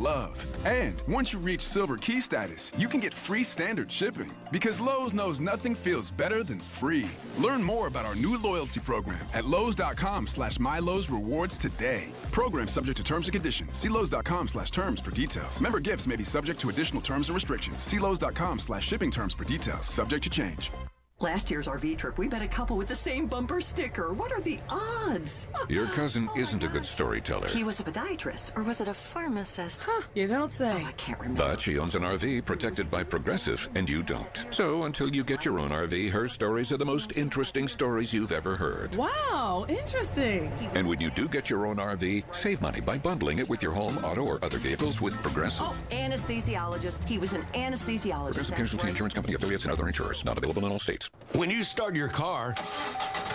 love. And once you reach Silver Key status, you can get free standard shipping. Because Lowe's knows nothing feels better than free. Learn more about our new loyalty program at Lowes.com/MyLowe's today. Program subject to terms and conditions. See Lowes.com/terms for details. Member gifts may be subject to additional terms and restrictions. See Lowes.com/shipping terms for details. Subject to change. Last year's RV trip, we met a couple with the same bumper sticker. What are the odds? Your cousin isn't a good storyteller. He was a podiatrist, or was it a pharmacist? You don't say. Oh, I can't remember. But she owns an RV protected by Progressive, and you don't. So until you get your own RV, her stories are the most interesting stories you've ever heard. Wow, interesting. And when you do get your own RV, save money by bundling it with your home, auto, or other vehicles with Progressive. Oh, anesthesiologist. He was an anesthesiologist. Progressive Casualty Insurance Company, affiliates, and other insurers. Not available in all states. When you start your car,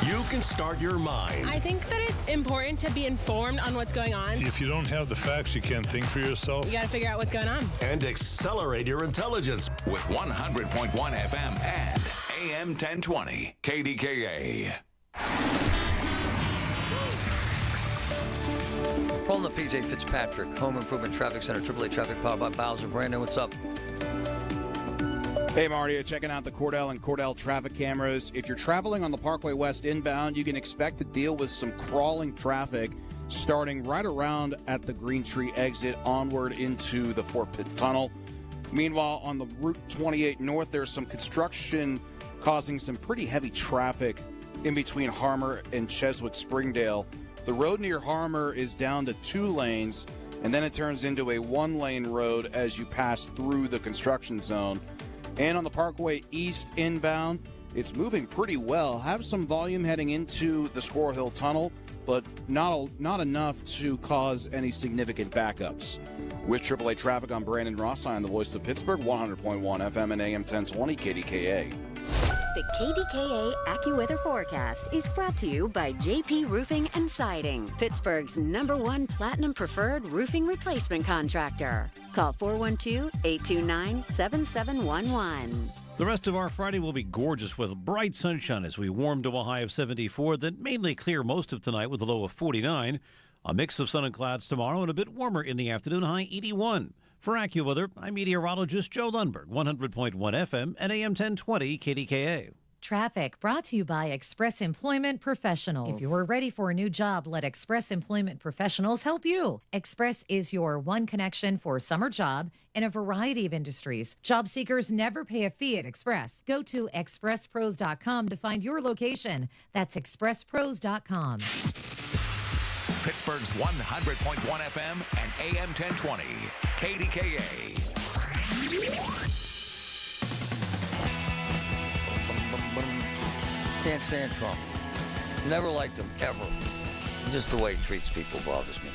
you can start your mind. I think that it's important to be informed on what's going on. If you don't have the facts, you can't think for yourself. You got to figure out what's going on. And accelerate your intelligence. With 100.1 FM and AM 1020 KDKA. From the PJ Fitzpatrick Home Improvement Traffic Center, AAA Traffic powered by Bowser. Brandon, what's up? Hey, Marty, checking out the Cordell and Cordell traffic cameras. If you're traveling on the Parkway West inbound, you can expect to deal with some crawling traffic starting right around at the Green Tree exit onward into the Fort Pitt Tunnel. Meanwhile, on the Route 28 North, there's some construction causing some pretty heavy traffic in between Harmer and Cheswick Springdale. The road near Harmer is down to 2 lanes, and then it turns into a 1-lane road as you pass through the construction zone. And on the Parkway East inbound, it's moving pretty well. Have some volume heading into the Squirrel Hill Tunnel, but not enough to cause any significant backups. With AAA traffic, I'm Brandon Ross. I am the voice of Pittsburgh, 100.1 FM and AM 1020 KDKA. The KDKA AccuWeather forecast is brought to you by JP Roofing and Siding, Pittsburgh's #1 Platinum Preferred Roofing Replacement Contractor. Call 412-829-7711. The rest of our Friday will be gorgeous with bright sunshine as we warm to a high of 74, then mainly clear most of tonight with a low of 49. A mix of sun and clouds tomorrow and a bit warmer in the afternoon, high 81. For AccuWeather, I'm meteorologist Joe Lundberg, 100.1 FM and AM 1020 KDKA. Traffic brought to you by Express Employment Professionals. If you're ready for a new job, let Express Employment Professionals help you. Express is your one connection for summer job in a variety of industries. Job seekers never pay a fee at Express. Go to expresspros.com to find your location. That's expresspros.com. Pittsburgh's 100.1 FM and AM 1020 KDKA. Can't stand Trump. Never liked him, ever. Just the way he treats people bothers me.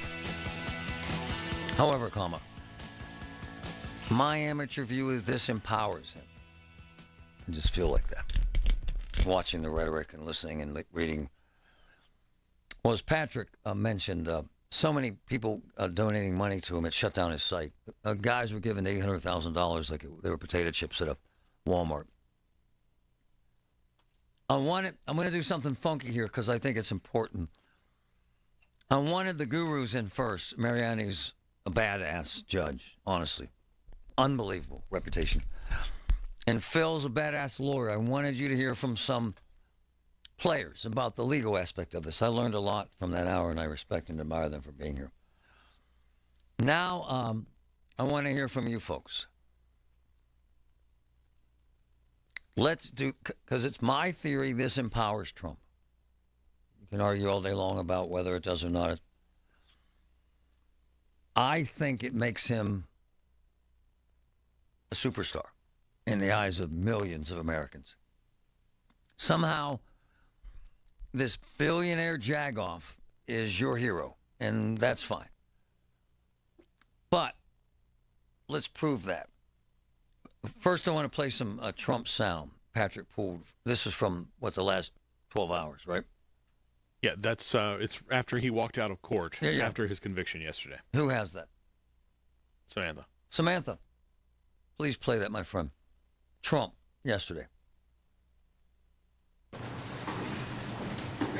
However, my amateur view of this empowers him. I just feel like that. Watching the rhetoric and listening and reading. Well, as Patrick mentioned, so many people donating money to him, it shut down his site. Guys were given $800,000 like they were potato chips at a Walmart. I'm going to do something funky here because I think it's important. I wanted the gurus in first. Mariani's a badass judge, honestly. Unbelievable reputation. And Phil's a badass lawyer. I wanted you to hear from some players about the legal aspect of this. I learned a lot from that hour, and I respect and admire them for being here. Now, I want to hear from you folks. Let's do, because it's my theory this empowers Trump. You can argue all day long about whether it does or not. I think it makes him a superstar in the eyes of millions of Americans. Somehow, this billionaire jagoff is your hero, and that's fine. But let's prove that. First, I want to play some Trump sound. Patrick pulled. This is from, the last 12 hours, right? Yeah, that's it's after he walked out of court, after his conviction yesterday. Who has that? Samantha. Samantha, please play that, my friend. Trump, yesterday. Are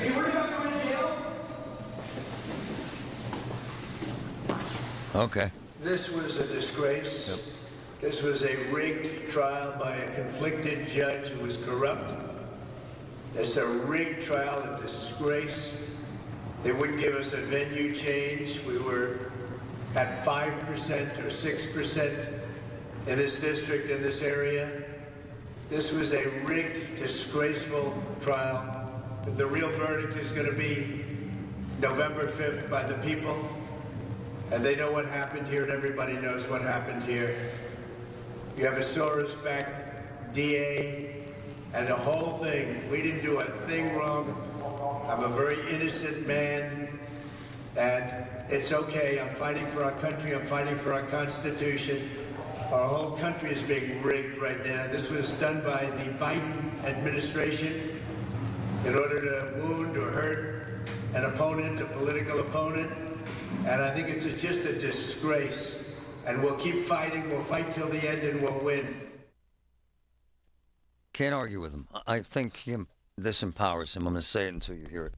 you worried about going to jail? Okay. This was a disgrace. Yep. This was a rigged trial by a conflicted judge who was corrupt. It's a rigged trial, a disgrace. They wouldn't give us a venue change. We were at 5% or 6% in this district, in this area. This was a rigged, disgraceful trial. But the real verdict is going to be November 5th by the people. And they know what happened here, and everybody knows what happened here. You have a Soros-backed DA and the whole thing. We didn't do a thing wrong. I'm a very innocent man, and it's okay. I'm fighting for our country. I'm fighting for our Constitution. Our whole country is being rigged right now. This was done by the Biden administration in order to wound or hurt an opponent, a political opponent. And I think it's just a disgrace. And we'll keep fighting. We'll fight till the end, and we'll win. Can't argue with him. I think this empowers him. I'm going to say it until you hear it.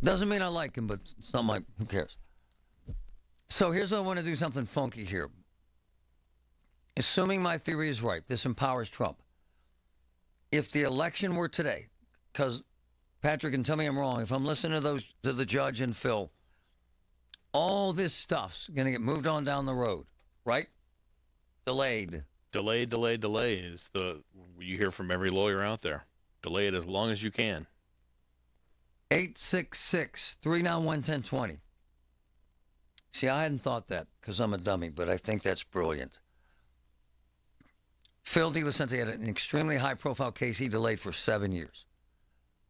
Doesn't mean I like him, but it's not my... Who cares? So here's what I want to do, something funky here. Assuming my theory is right, this empowers Trump. If the election were today, because Patrick can tell me I'm wrong, if I'm listening to the judge and Phil, all this stuff's going to get moved on down the road, right? Delayed. Delay is the you hear from every lawyer out there. Delay it as long as you can. 866-391-1020. See, I hadn't thought that because I'm a dummy, but I think that's brilliant. Phil DiLucente had an extremely high-profile case he delayed for 7 years.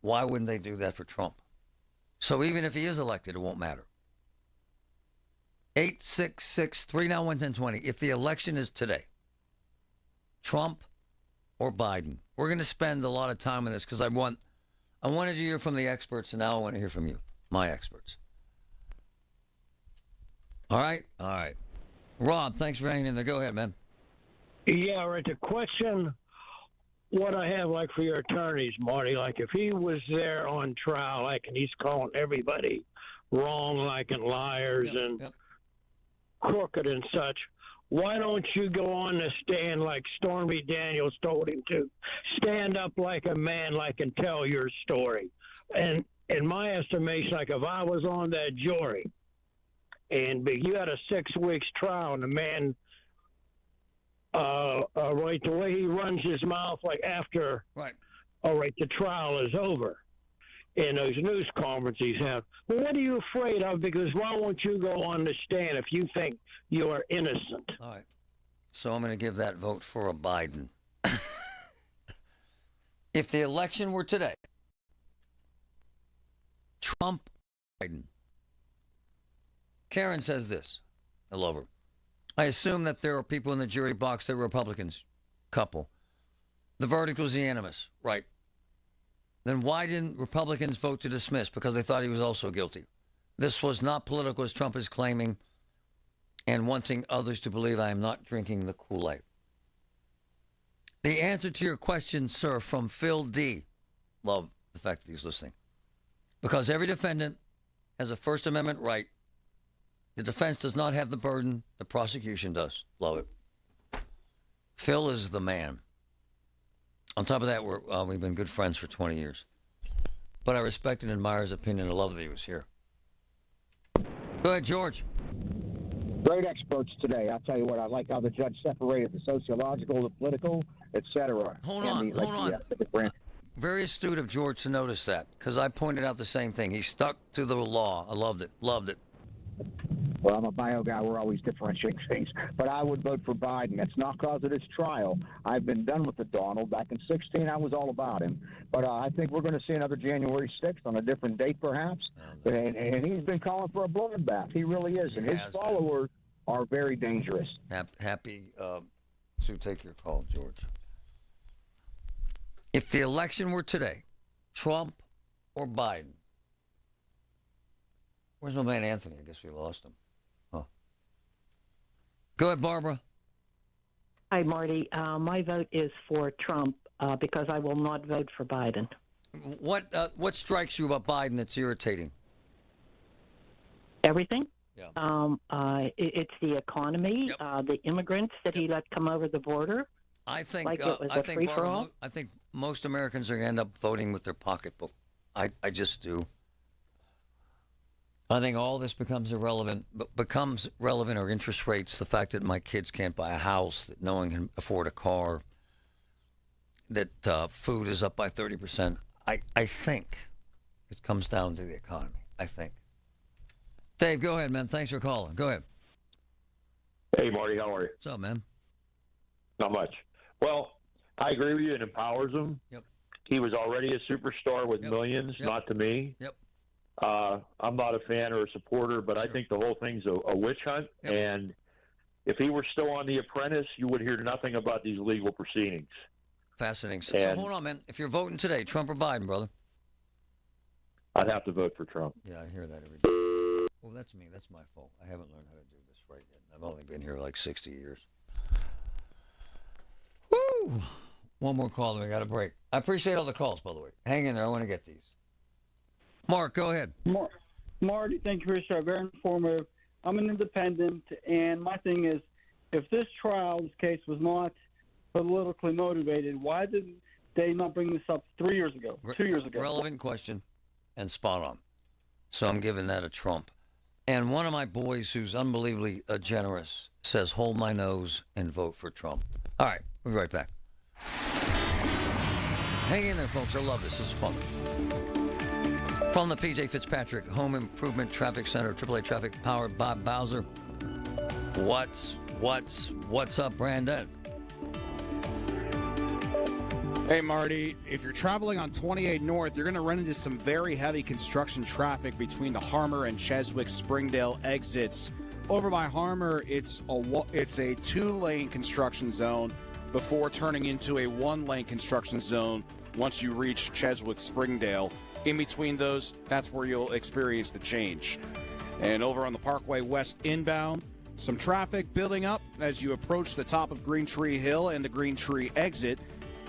Why wouldn't they do that for Trump? So even if he is elected, it won't matter. 866-391-1020. If the election is today, Trump or Biden? We're going to spend a lot of time on this because I wanted to hear from the experts, and now I want to hear from you, my experts. All right? All right. Rob, thanks for hanging in there. Go ahead, man. Yeah, right. The question, what I have, like, for your attorneys, Marty, like, if he was there on trial, like, and he's calling everybody wrong, like, and liars and crooked and such, why don't you go on the stand like Stormy Daniels told him to? Stand up like a man, like, and tell your story. And in my estimation, like, if I was on that jury, and you had a 6 weeks trial, and the man, right, the way he runs his mouth, like, after, right, all right, the trial is over, in those news conferences he's have. Well, what are you afraid of? Because why won't you go on the stand if you think you are innocent? All right. So I'm going to give that vote for a Biden. If the election were today, Trump, Biden. Karen says this. I love her. I assume that there are people in the jury box that were Republicans. Couple. The verdict was unanimous. Right. Then why didn't Republicans vote to dismiss? Because they thought he was also guilty. This was not political, as Trump is claiming, and wanting others to believe I am not drinking the Kool-Aid. The answer to your question, sir, from Phil D. Love the fact that he's listening. Because every defendant has a First Amendment right. The defense does not have the burden. The prosecution does. Love it. Phil is the man. On top of that, we've been good friends for 20 years. But I respect and admire his opinion. I love that he was here. Go ahead, George. Great experts today. I'll tell you what, I like how the judge separated the sociological, the political, etc. Hold on. Very astute of George to notice that, because I pointed out the same thing. He stuck to the law. I loved it. Well, I'm a bio guy. We're always differentiating things. But I would vote for Biden. It's not because of this trial. I've been done with the Donald. Back in 2016, I was all about him. But I think we're going to see another January 6th on a different date, perhaps. And he's been calling for a bloodbath. He really is. And his followers are very dangerous. Happy to take your call, George. If the election were today, Trump or Biden? Where's my man Anthony? I guess we lost him. Oh. Go ahead, Barbara. Hi, Marty. My vote is for Trump because I will not vote for Biden. What strikes you about Biden that's irritating? Everything. It's the economy, the immigrants that he let come over the border. I think like it was a free-for-all. I think most Americans are going to end up voting with their pocketbook. I just do. I think all this becomes irrelevant, or interest rates, the fact that my kids can't buy a house, that no one can afford a car, that food is up by 30%. I think it comes down to the economy, I think. Dave, go ahead, man. Thanks for calling. Go ahead. Hey, Marty, how are you? What's up, man? Not much. Well, I agree with you. It empowers him. Yep. He was already a superstar with millions, not to me. Yep. I'm not a fan or a supporter, but I think the whole thing's a witch hunt. Yep. And if he were still on The Apprentice, you would hear nothing about these legal proceedings. Fascinating. So hold on, man. If you're voting today, Trump or Biden, brother? I'd have to vote for Trump. Yeah, I hear that every day. Oh, that's me. That's my fault. I haven't learned how to do this right yet. I've only been here like 60 years. Woo! One more call, then we got a break. I appreciate all the calls, by the way. Hang in there. I want to get these. Mark, go ahead. Marty, thank you for your show. Very informative. I'm an independent, and my thing is, if this case was not politically motivated, why did they not bring this up 3 years ago, 2 years ago? Relevant question and spot on. So I'm giving that a Trump. And one of my boys who's unbelievably generous says, hold my nose and vote for Trump. All right, we'll be right back. Hang in there, folks. I love this. This is fun. From the P.J. Fitzpatrick Home Improvement Traffic Center, AAA Traffic powered by Bowser. What's up, Brandon? Hey, Marty, if you're traveling on 28 North, you're going to run into some very heavy construction traffic between the Harmer and Cheswick-Springdale exits. Over by Harmer, it's a 2-lane construction zone before turning into a 1-lane construction zone once you reach Cheswick-Springdale. In between those, that's where you'll experience the change. And over on the Parkway West inbound, some traffic building up as you approach the top of Green Tree Hill and the Green Tree exit.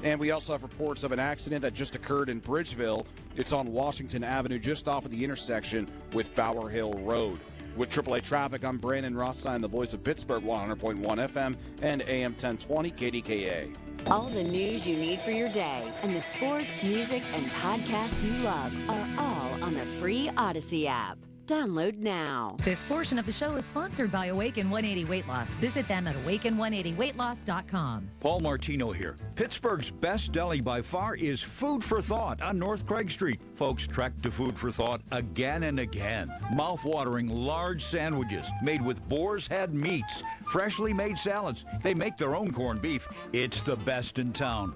And we also have reports of an accident that just occurred in Bridgeville. It's on Washington Avenue, just off of the intersection with Bower Hill Road. With AAA Traffic, I'm Brandon Rothstein, the voice of Pittsburgh, 100.1 FM and AM 1020 KDKA. All the news you need for your day and the sports, music, and podcasts you love are all on the free Odyssey app. Download now. This portion of the show is sponsored by Awaken 180 Weight Loss. Visit them at awaken180weightloss.com. Paul Martino here. Pittsburgh's best deli by far is Food for Thought on North Craig Street. Folks trek to Food for Thought again and again. Mouth-watering large sandwiches made with boar's head meats, freshly made salads. They make their own corned beef. It's the best in town.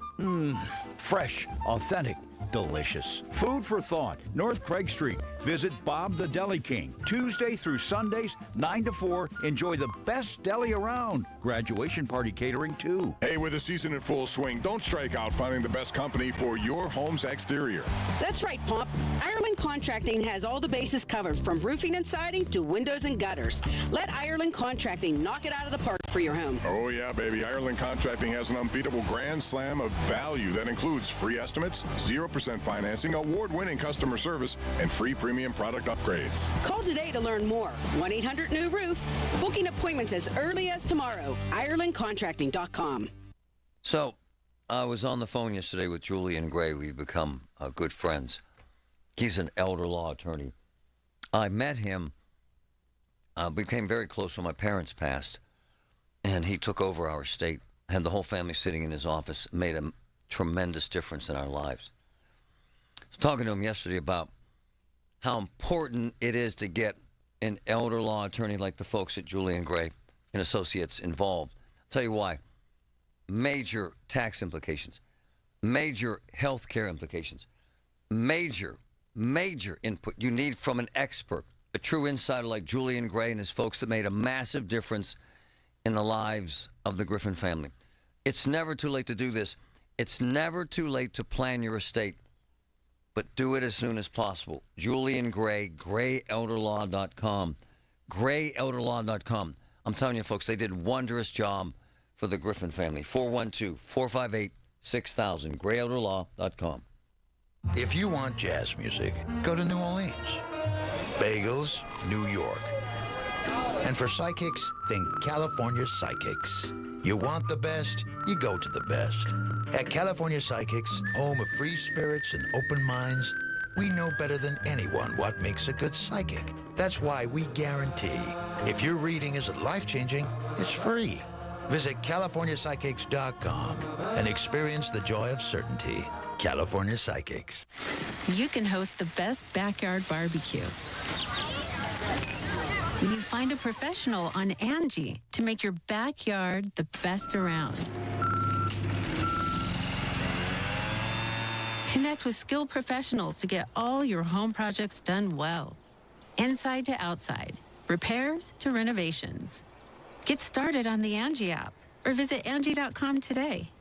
Fresh, authentic, delicious. Food for Thought, North Craig Street. Visit Bob the Deli King, Tuesday through Sundays, 9 to 4. Enjoy the best deli around. Graduation party catering, too. Hey, with the season in full swing, don't strike out finding the best company for your home's exterior. That's right, Pop. Ireland Contracting has all the bases covered, from roofing and siding to windows and gutters. Let Ireland Contracting knock it out of the park for your home. Oh, yeah, baby. Ireland Contracting has an unbeatable grand slam of value that includes free estimates, 0% financing, award-winning customer service, and free premium product upgrades. Call today to learn more. 1-800-NEW-ROOF. Booking appointments as early as tomorrow. IrelandContracting.com. So, I was on the phone yesterday with Julian Gray. We've become good friends. He's an elder law attorney. I met him, became very close when my parents passed, and he took over our estate, had the whole family sitting in his office, made a tremendous difference in our lives. I was talking to him yesterday about how important it is to get an elder law attorney like the folks at Julian Gray and Associates involved. I'll tell you why. Major tax implications, major health care implications, major input you need from an expert, a true insider like Julian Gray and his folks that made a massive difference in the lives of the Griffin family. It's never too late to do this. It's never too late to plan your estate, but do it as soon as possible. Julian Gray, grayelderlaw.com. grayelderlaw.com. I'm telling you, folks, they did a wondrous job for the Griffin family. 412-458-6000. grayelderlaw.com. If you want jazz music, go to New Orleans. Bagels, New York. And for psychics, think California Psychics. You want the best, you go to the best. At California Psychics, home of free spirits and open minds, we know better than anyone what makes a good psychic. That's why we guarantee if your reading isn't life-changing, it's free. Visit CaliforniaPsychics.com and experience the joy of certainty. California Psychics. You can host the best backyard barbecue when you find a professional on Angie to make your backyard the best around. Connect with skilled professionals to get all your home projects done well. Inside to outside, repairs to renovations. Get started on the Angie app or visit Angie.com today.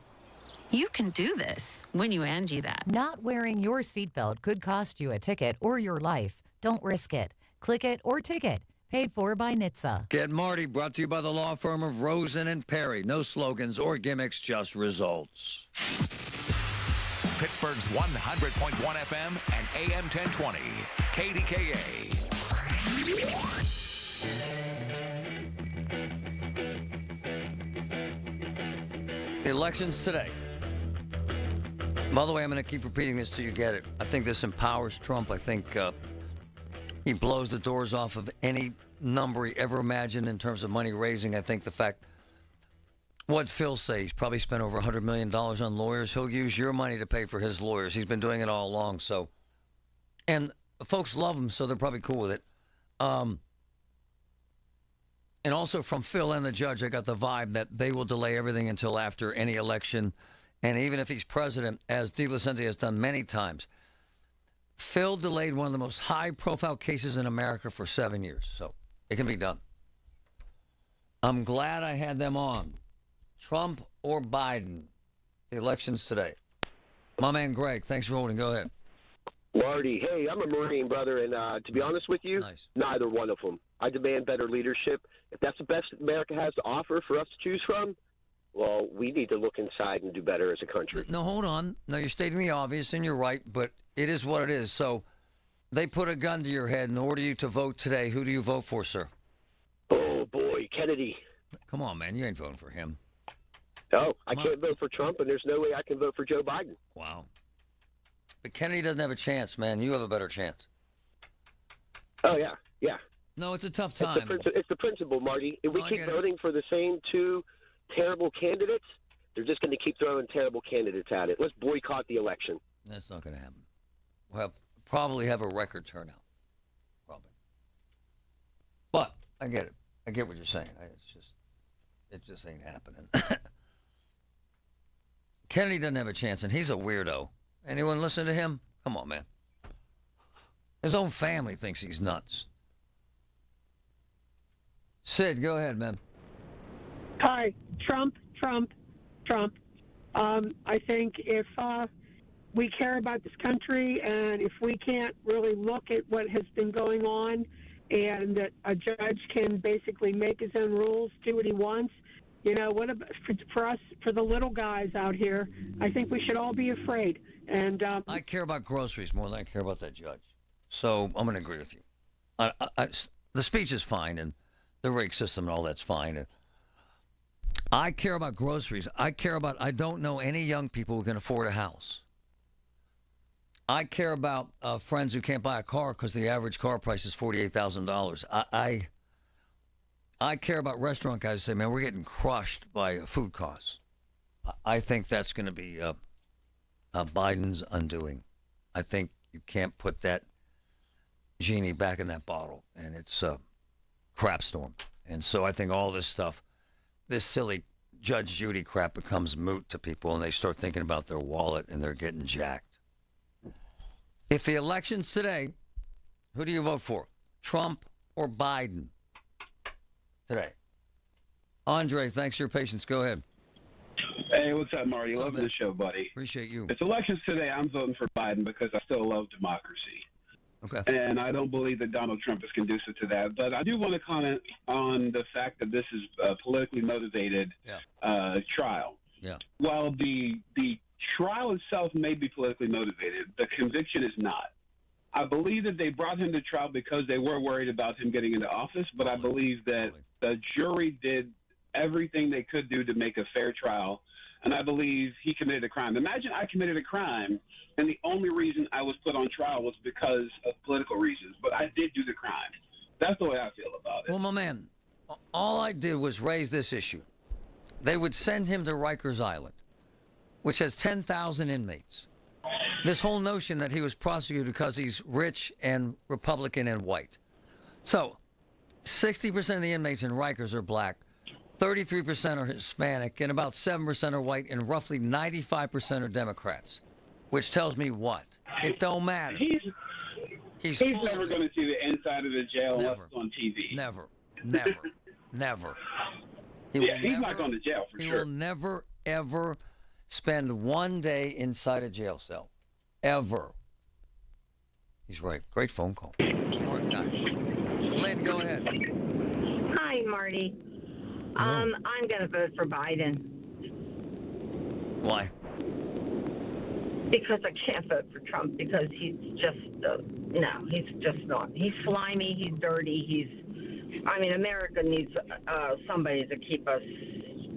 You can do this when you Angie that. Not wearing your seatbelt could cost you a ticket or your life. Don't risk it. Click it or ticket. Paid for by NHTSA. Get Marty, brought to you by the law firm of Rosen and Perry. No slogans or gimmicks, just results. Pittsburgh's 100.1 FM and AM 1020. KDKA. The elections today. By the way, I'm going to keep repeating this till you get it. I think this empowers Trump. I think he blows the doors off of any number he ever imagined in terms of money raising. I think the fact, what Phil says, he's probably spent over $100 million on lawyers. He'll use your money to pay for his lawyers. He's been doing it all along. So, and folks love him, so they're probably cool with it. And also from Phil and the judge, I got the vibe that they will delay everything until after any election. And even if he's president, as DeLucente has done many times, Phil delayed one of the most high-profile cases in America for 7 years. So it can be done. I'm glad I had them on. Trump or Biden? The elections today. My man Greg, thanks for holding. Go ahead. Marty, hey, I'm a Marine, brother, and to be honest with you, neither one of them. I demand better leadership. If that's the best America has to offer for us to choose from, well, we need to look inside and do better as a country. No, hold on. No, you're stating the obvious, and you're right, but it is what it is. So they put a gun to your head and order you to vote today. Who do you vote for, sir? Oh, boy, Kennedy. Come on, man. You ain't voting for him. No, I can't vote for Trump, and there's no way I can vote for Joe Biden. Wow. But Kennedy doesn't have a chance, man. You have a better chance. Oh, yeah, yeah. No, it's a tough time. It's the principle, Marty. If we keep voting for the same two terrible candidates, they're just going to keep throwing terrible candidates at it. Let's boycott the election. That's not going to happen. We'll probably have a record turnout. Probably. But I get it. I get what you're saying. It just ain't happening. Kennedy doesn't have a chance, and he's a weirdo. Anyone listen to him? Come on, man. His own family thinks he's nuts. Sid, go ahead, man. Hi, Trump. I think if we care about this country and if we can't really look at what has been going on and that a judge can basically make his own rules, do what he wants, you know, what about for us, for the little guys out here, I think we should all be afraid. And I care about groceries more than I care about that judge. So I'm going to agree with you. The speech is fine, and the rake system and all that's fine. I care about groceries. I don't know any young people who can afford a house. I care about friends who can't buy a car because the average car price is $48,000. I care about restaurant guys who say, man, we're getting crushed by food costs. I think that's going to be Biden's undoing. I think you can't put that genie back in that bottle, and it's a crap storm. And so I think all this stuff, this silly Judge Judy crap becomes moot to people, and they start thinking about their wallet, and they're getting jacked. If the election's today, who do you vote for? Trump or Biden? Today. Andre, thanks for your patience. Go ahead. Hey, what's up, Marty? Loving the show, buddy. Appreciate you. If it's elections today, I'm voting for Biden because I still love democracy. Okay. And I don't believe that Donald Trump is conducive to that. But I do want to comment on the fact that this is a politically motivated trial. Yeah. While the trial itself may be politically motivated, the conviction is not. I believe that they brought him to trial because they were worried about him getting into office, but I believe that the jury did everything they could do to make a fair trial, and I believe he committed a crime. Imagine I committed a crime, and the only reason I was put on trial was because of political reasons, but I did do the crime. That's the way I feel about it. Well, my man, all I did was raise this issue. They would send him to Rikers Island, which has 10,000 inmates. This whole notion that he was prosecuted because he's rich and Republican and white. So, 60% of the inmates in Rikers are black, 33% are Hispanic, and about 7% are white, and roughly 95% are Democrats. Which tells me what? It don't matter. He's never going to see the inside of the jail unless it's on TV. Never. He's not going to jail for sure. He sure. will never, ever spend one day inside a jail cell. Ever. He's right. Great phone call. Smart guy. Lynn, go ahead. Hi, Marty. I'm going to vote for Biden. Why? Because I can't vote for Trump because he's just, he's just not. He's slimy, he's dirty, America needs somebody to keep us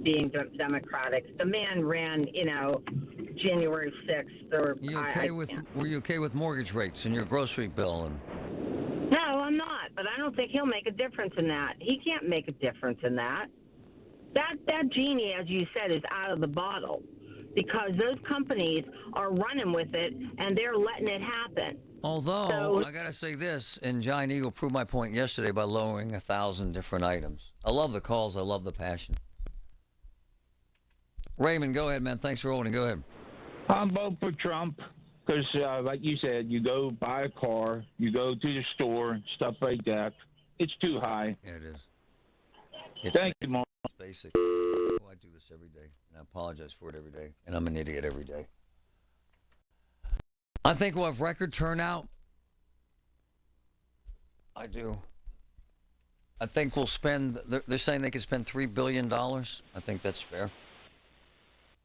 being democratic. The man ran, January 6th. Were you okay with mortgage rates and your grocery bill? No, I'm not, but I don't think he'll make a difference in that. He can't make a difference in that. That genie, as you said, is out of the bottle because those companies are running with it and they're letting it happen. Although, I got to say this, and Giant Eagle proved my point yesterday by lowering 1,000 different items. I love the calls. I love the passion. Raymond, go ahead, man. Thanks for holding. Go ahead. I'm voting for Trump because, like you said, you go buy a car, you go to the store, stuff like that. It's too high. Yeah, it is. Thank you, Mark. It's basic. Oh, I do this every day, and I apologize for it every day, and I'm an idiot every day. I think we'll have record turnout. I do. I think we'll spend, they're saying they could spend $3 billion. I think that's fair.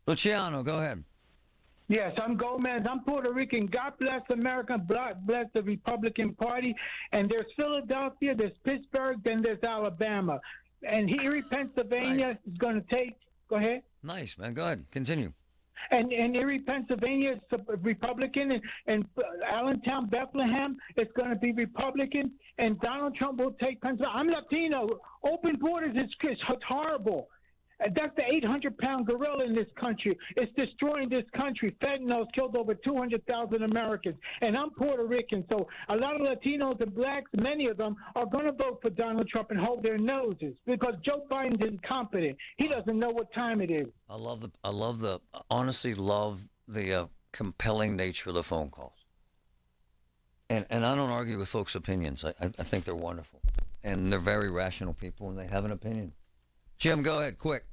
Luciano, go ahead. Yes, I'm Gomez. I'm Puerto Rican. God bless America. God bless the Republican Party. And there's Philadelphia, there's Pittsburgh, then there's Alabama. And Erie, Pennsylvania is going to take, go ahead. Nice, man. Go ahead. Continue. And Erie, Pennsylvania is Republican, and Allentown, Bethlehem is going to be Republican, and Donald Trump will take Pennsylvania. I'm Latino. Open borders is horrible. That's the 800-pound gorilla in this country. It's destroying this country. Fentanyl's killed over 200,000 Americans. And I'm Puerto Rican, so a lot of Latinos and blacks, many of them, are going to vote for Donald Trump and hold their noses because Joe Biden's incompetent. He doesn't know what time it is. Honestly love the compelling nature of the phone calls. And I don't argue with folks' opinions. I think they're wonderful. And they're very rational people, and they have an opinion. Jim, go ahead, quick.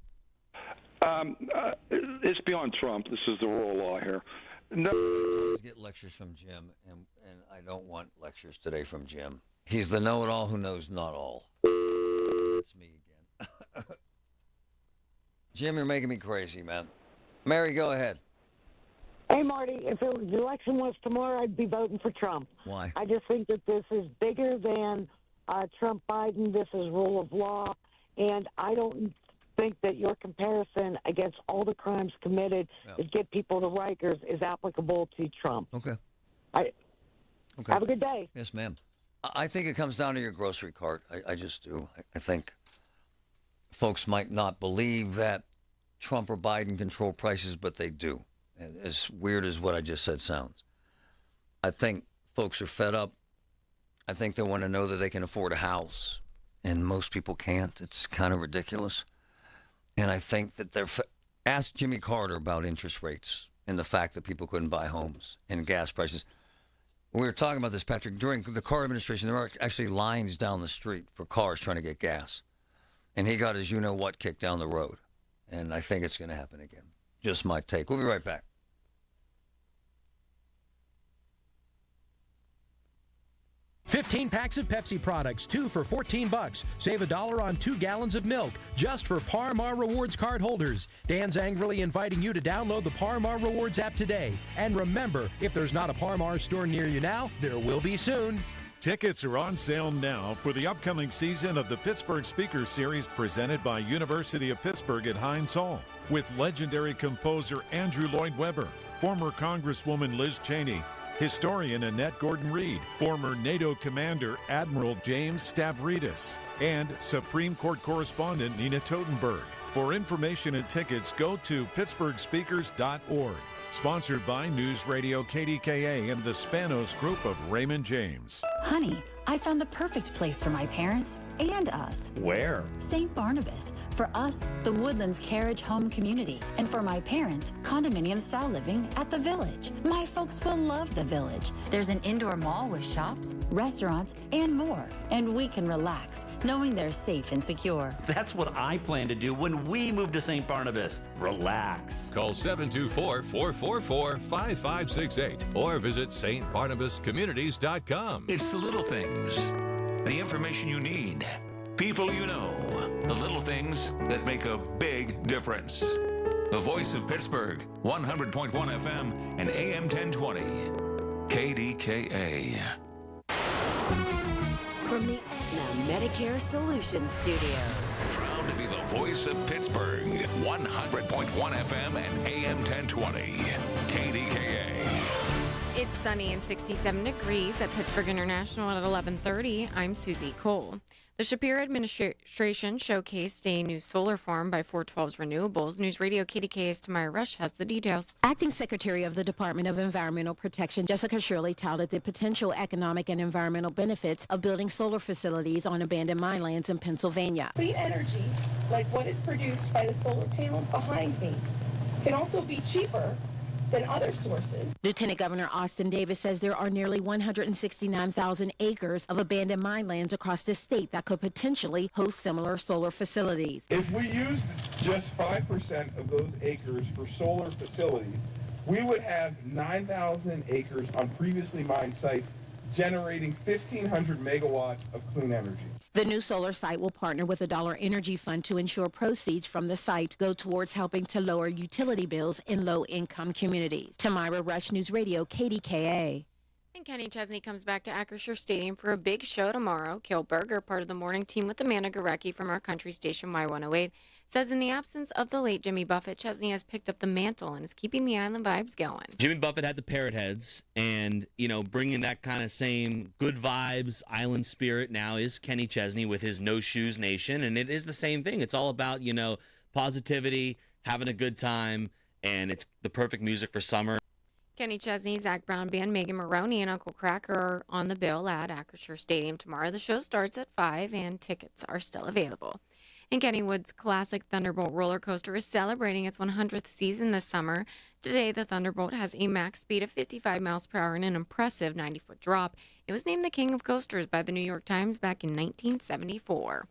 It's beyond Trump. This is the rule of law here. No. I always get lectures from Jim, and I don't want lectures today from Jim. He's the know-it-all who knows not all. That's me again. Jim, you're making me crazy, man. Mary, go ahead. Hey, Marty, if the election was tomorrow, I'd be voting for Trump. Why? I just think that this is bigger than Trump-Biden. This is rule of law. And I don't think that your comparison against all the crimes committed to get people to Rikers is applicable to Trump. Okay. Okay. Have a good day. Yes, ma'am. I think it comes down to your grocery cart. I just do. I think folks might not believe that Trump or Biden control prices, but they do. As weird as what I just said sounds. I think folks are fed up. I think they want to know that they can afford a house. And most people can't. It's kind of ridiculous. And I think that ask Jimmy Carter about interest rates and the fact that people couldn't buy homes and gas prices. We were talking about this, Patrick. During the Carter administration, there were actually lines down the street for cars trying to get gas. And he got his you-know-what kicked down the road. And I think it's going to happen again. Just my take. We'll be right back. 15 packs of Pepsi products, 2 for $14. Save $1 on 2 gallons of milk, just for Par Mar Rewards card holders. Dan's angrily inviting you to download the Par Mar Rewards app today. And remember, if there's not a Par Mar store near you now, there will be soon. Tickets are on sale now for the upcoming season of the Pittsburgh Speaker Series presented by University of Pittsburgh at Heinz Hall, with legendary composer Andrew Lloyd Webber, former Congresswoman Liz Cheney, historian Annette Gordon-Reed, former NATO commander Admiral James Stavridis, and Supreme Court correspondent Nina Totenberg. For information and tickets, go to pittsburghspeakers.org. Sponsored by News Radio KDKA and the Spanos Group of Raymond James. Honey, I found the perfect place for my parents and us. Where? St. Barnabas. For us, the Woodlands Carriage Home Community. And for my parents, condominium-style living at the Village. My folks will love the Village. There's an indoor mall with shops, restaurants, and more. And we can relax, knowing they're safe and secure. That's what I plan to do when we move to St. Barnabas. Relax. Call 724-444-5568 or visit stbarnabascommunities.com. It's the little things, the information you need, people you know, the little things that make a big difference. The voice of Pittsburgh, 100.1 FM and AM 1020, KDKA. From the Aetna Medicare Solutions Studios. Proud to be the voice of Pittsburgh, 100.1 FM and AM 1020, KDKA. It's sunny and 67 degrees at Pittsburgh International at 11:30. I'm Susie Cole. The Shapiro administration showcased a new solar farm by 412's Renewables. News Radio KDKA's Tamara Rush has the details. Acting Secretary of the Department of Environmental Protection Jessica Shirley touted the potential economic and environmental benefits of building solar facilities on abandoned mine lands in Pennsylvania. Clean energy, like what is produced by the solar panels behind me, can also be cheaper than other sources. Lieutenant Governor Austin Davis says there are nearly 169,000 acres of abandoned mine lands across the state that could potentially host similar solar facilities. If we used just 5% of those acres for solar facilities, we would have 9,000 acres on previously mined sites generating 1,500 megawatts of clean energy. The new solar site will partner with the Dollar Energy Fund to ensure proceeds from the site go towards helping to lower utility bills in low-income communities. Tamira Rush, News Radio, KDKA. And Kenny Chesney comes back to Acrisure Stadium for a big show tomorrow. Kale Berger, part of the morning team with Amanda Gorecki from our country station Y108, says in the absence of the late Jimmy Buffett, Chesney has picked up the mantle and is keeping the island vibes going. Jimmy Buffett had the parrot heads, and, bringing that kind of same good vibes, island spirit now is Kenny Chesney with his No Shoes Nation, and it is the same thing. It's all about, positivity, having a good time, and it's the perfect music for summer. Kenny Chesney, Zach Brown Band, Megan Maroney, and Uncle Cracker are on the bill at Acrisure Stadium tomorrow. The show starts at 5, and tickets are still available. And Kennywood's classic Thunderbolt roller coaster is celebrating its 100th season this summer. Today, the Thunderbolt has a max speed of 55 miles per hour and an impressive 90-foot drop. It was named the King of Coasters by the New York Times back in 1974.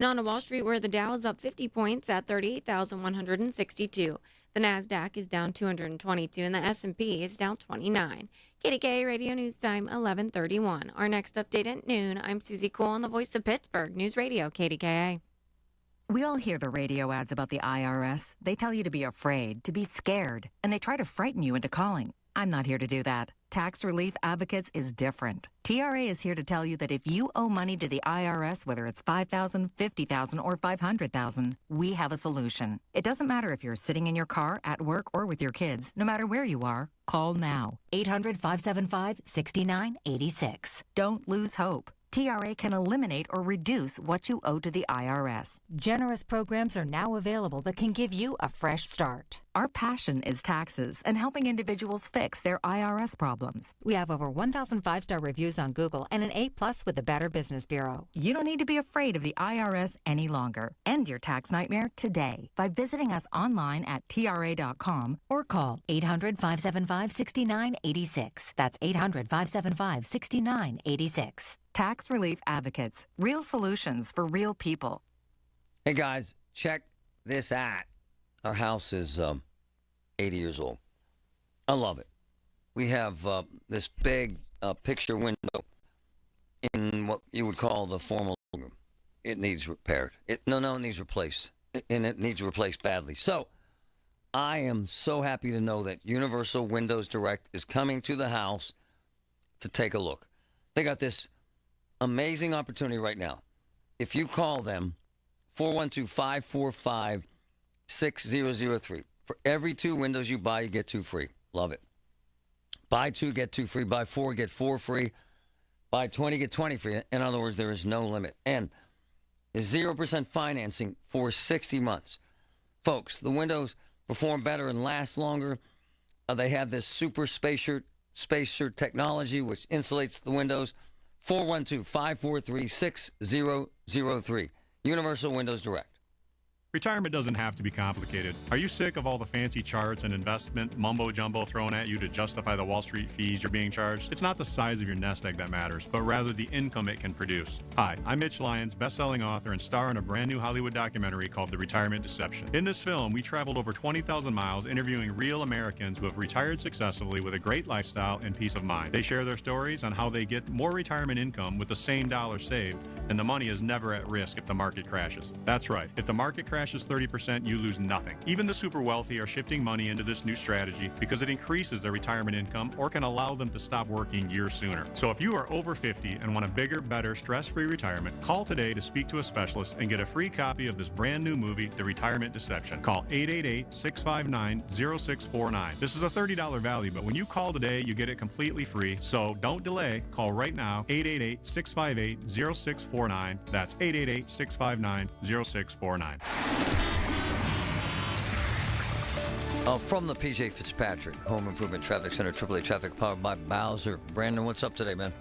Now on Wall Street, where the Dow is up 50 points at 38,162. The NASDAQ is down 222, and the S&P is down 29. KDKA Radio News Time, 11:31. Our next update at noon. I'm Susie Cole on the voice of Pittsburgh News Radio, KDKA. We all hear the radio ads about the IRS. They tell you to be afraid, to be scared, and they try to frighten you into calling. I'm not here to do that. Tax Relief Advocates is different. TRA is here to tell you that if you owe money to the IRS, whether it's $5,000, $50,000, or $500,000, we have a solution. It doesn't matter if you're sitting in your car, at work, or with your kids. No matter where you are, call now. 800-575-6986. Don't lose hope. TRA can eliminate or reduce what you owe to the IRS. Generous programs are now available that can give you a fresh start. Our passion is taxes and helping individuals fix their IRS problems. We have over 1,000 5-star reviews on Google and an A+ with the Better Business Bureau. You don't need to be afraid of the IRS any longer. End your tax nightmare today by visiting us online at TRA.com or call 800-575-6986. That's 800-575-6986. Tax Relief Advocates. Real solutions for real people. Hey, guys, check this out. Our house is 80 years old. I love it. We have this big picture window in what you would call the formal room. It needs repaired. It needs replaced. And it needs replaced badly. So, I am so happy to know that Universal Windows Direct is coming to the house to take a look. They got this amazing opportunity right now. If you call them, 412-545-6003. For every 2 windows you buy, you get 2 free. Love it. Buy 2, get 2 free. Buy 4, get 4 free. Buy 20, get 20 free. In other words, there is no limit. And 0% financing for 60 months. Folks, the windows perform better and last longer. They have this super spacer technology which insulates the windows. 412-543-6003. Universal Windows Direct. Retirement doesn't have to be complicated. Are you sick of all the fancy charts and investment mumbo-jumbo thrown at you to justify the Wall Street fees you're being charged? It's not the size of your nest egg that matters, but rather the income it can produce. Hi, I'm Mitch Lyons, best-selling author and star in a brand new Hollywood documentary called The Retirement Deception. In this film, we traveled over 20,000 miles interviewing real Americans who have retired successfully with a great lifestyle and peace of mind. They share their stories on how they get more retirement income with the same dollar saved, and the money is never at risk if the market crashes. That's right. If the market crashes 30%, you lose nothing. Even the super wealthy are shifting money into this new strategy because it increases their retirement income or can allow them to stop working years sooner. So if you are over 50 and want a bigger, better, stress-free retirement, call today to speak to a specialist and get a free copy of this brand new movie, The Retirement Deception. Call 888-659-0649. This is a $30 value, but when you call today, you get it completely free. So don't delay. Call right now, 888-658-0649. That's 888-659-0649. From the PJ Fitzpatrick Home Improvement Traffic Center, AAA Traffic powered by Bowser. Brandon, what's up today, man?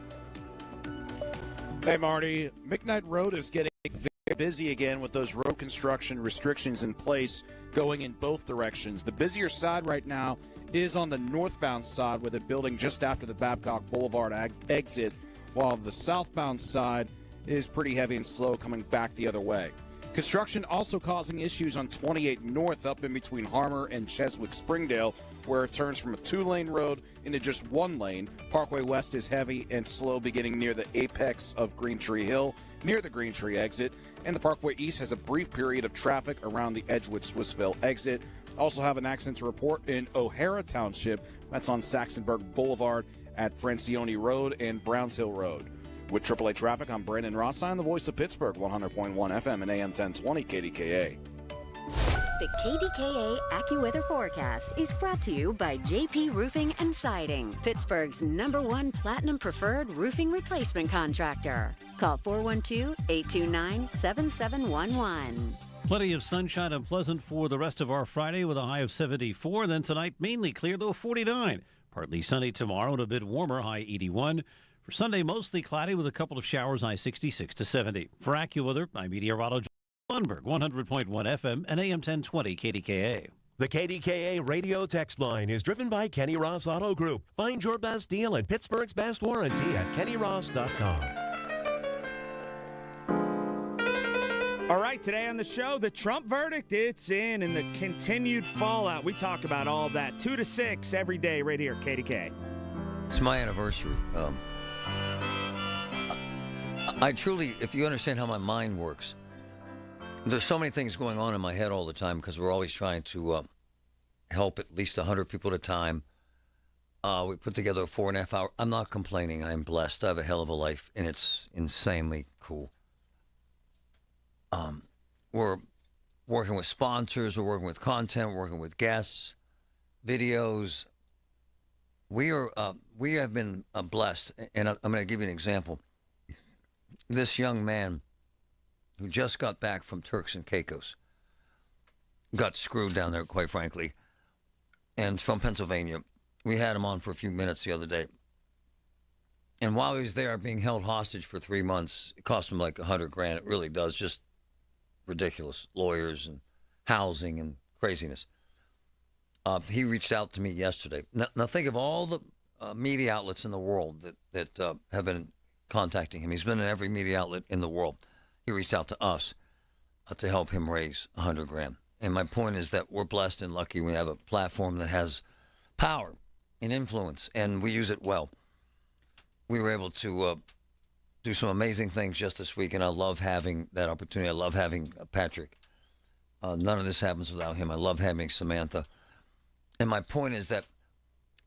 Hey, Marty. McKnight Road is getting very busy again with those road construction restrictions in place going in both directions. The busier side right now is on the northbound side with it building just after the Babcock Boulevard exit, while the southbound side is pretty heavy and slow coming back the other way. Construction also causing issues on 28 North up in between Harmer and Cheswick Springdale, where it turns from a 2-lane road into just 1 lane. Parkway West is heavy and slow beginning near the apex of Green Tree Hill, near the Green Tree exit. And the Parkway East has a brief period of traffic around the Edgewood-Swissville exit. Also have an accident to report in O'Hara Township. That's on Saxonburg Boulevard at Francione Road and Browns Hill Road. With AAA Traffic, I'm Brandon Rossine, the voice of Pittsburgh, 100.1 FM and AM 1020 KDKA. The KDKA AccuWeather forecast is brought to you by JP Roofing and Siding, Pittsburgh's #1 Platinum Preferred Roofing Replacement Contractor. Call 412-829-7711. Plenty of sunshine and pleasant for the rest of our Friday with a high of 74. Then tonight, mainly clear, though 49. Partly sunny tomorrow and a bit warmer, high 81. For Sunday, mostly cloudy with a couple of showers, high 66 to 70. For AccuWeather, I'm meteorologist Lundberg, 100.1 FM and AM 1020 KDKA. The KDKA radio text line is driven by Kenny Ross Auto Group. Find your best deal and Pittsburgh's best warranty at kennyross.com. All right, today on the show, the Trump verdict, it's in, and the continued fallout. We talk about all of that. 2 to 6 every day right here at KDK. It's my anniversary. I truly, if you understand how my mind works, there's so many things going on in my head all the time because we're always trying to help at least 100 people at a time. We put together a 4.5 hour. I'm not complaining. I'm blessed. I have a hell of a life, and it's insanely cool. We're working with sponsors. We're working with content. We're working with guests, videos. We have been blessed, and I'm going to give you an example. This young man who just got back from Turks and Caicos got screwed down there, quite frankly, and from Pennsylvania. We had him on for a few minutes the other day. And while he was there being held hostage for 3 months, it cost him like $100,000. It really does. Just ridiculous. Lawyers and housing and craziness. He reached out to me yesterday. Now think of all the media outlets in the world that have been contacting him. He's been in every media outlet in the world. He reached out to us to help him raise $100,000. And my point is that we're blessed and lucky. We have a platform that has power and influence, and we use it well. we were able to do some amazing things just this week, and I love having that opportunity. I love having Patrick. None of this happens without him. I love having Samantha. And my point is that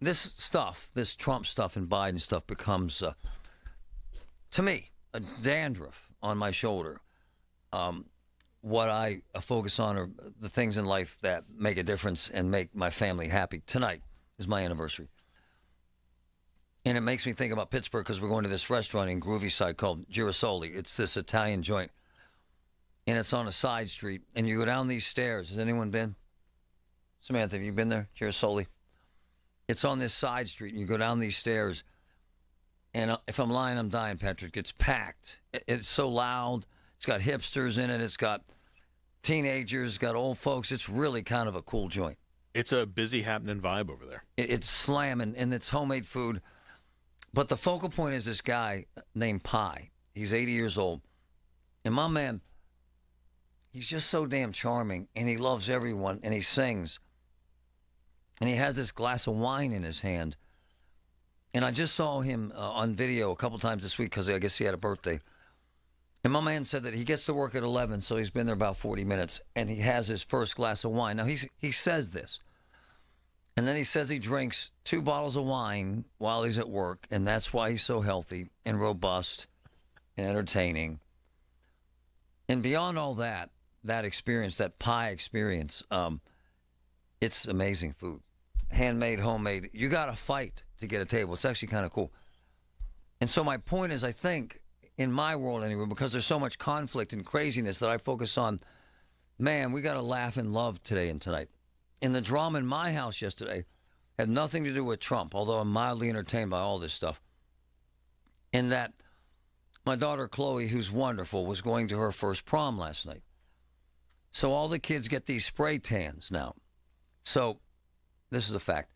this stuff, this Trump stuff and Biden stuff becomes, to me, a dandruff on my shoulder. What I focus on are the things in life that make a difference and make my family happy. Tonight is my anniversary. And it makes me think about Pittsburgh because we're going to this restaurant in Groovy Side called Girasoli. It's this Italian joint. And it's on a side street. And you go down these stairs. Has anyone been? Samantha, have you been there? Girasoli? It's on this side street. And you go down these stairs. And if I'm lying, I'm dying, Patrick. It's packed. It's so loud. It's got hipsters in it. It's got teenagers. It's got old folks. It's really kind of a cool joint. It's a busy, happening vibe over there. It's slamming, and it's homemade food. But the focal point is this guy named Pi. He's 80 years old. And my man, he's just so damn charming, and he loves everyone, and he sings. And he has this glass of wine in his hand. And I just saw him on video a couple times this week because I guess he had a birthday. And my man said that he gets to work at 11, so he's been there about 40 minutes, and he has his first glass of wine. Now, he says this. And then he says he drinks 2 bottles of wine while he's at work, and that's why he's so healthy and robust and entertaining. And beyond all that experience, that pie experience, it's amazing food. Handmade, homemade. You got to fight to get a table. It's actually kind of cool. And so my point is, I think, in my world anyway, because there's so much conflict and craziness that I focus on, man, we got to laugh and love today and tonight. And the drama in my house yesterday had nothing to do with Trump, although I'm mildly entertained by all this stuff. In that my daughter Chloe, who's wonderful, was going to her first prom last night. So all the kids get these spray tans now. So this is a fact.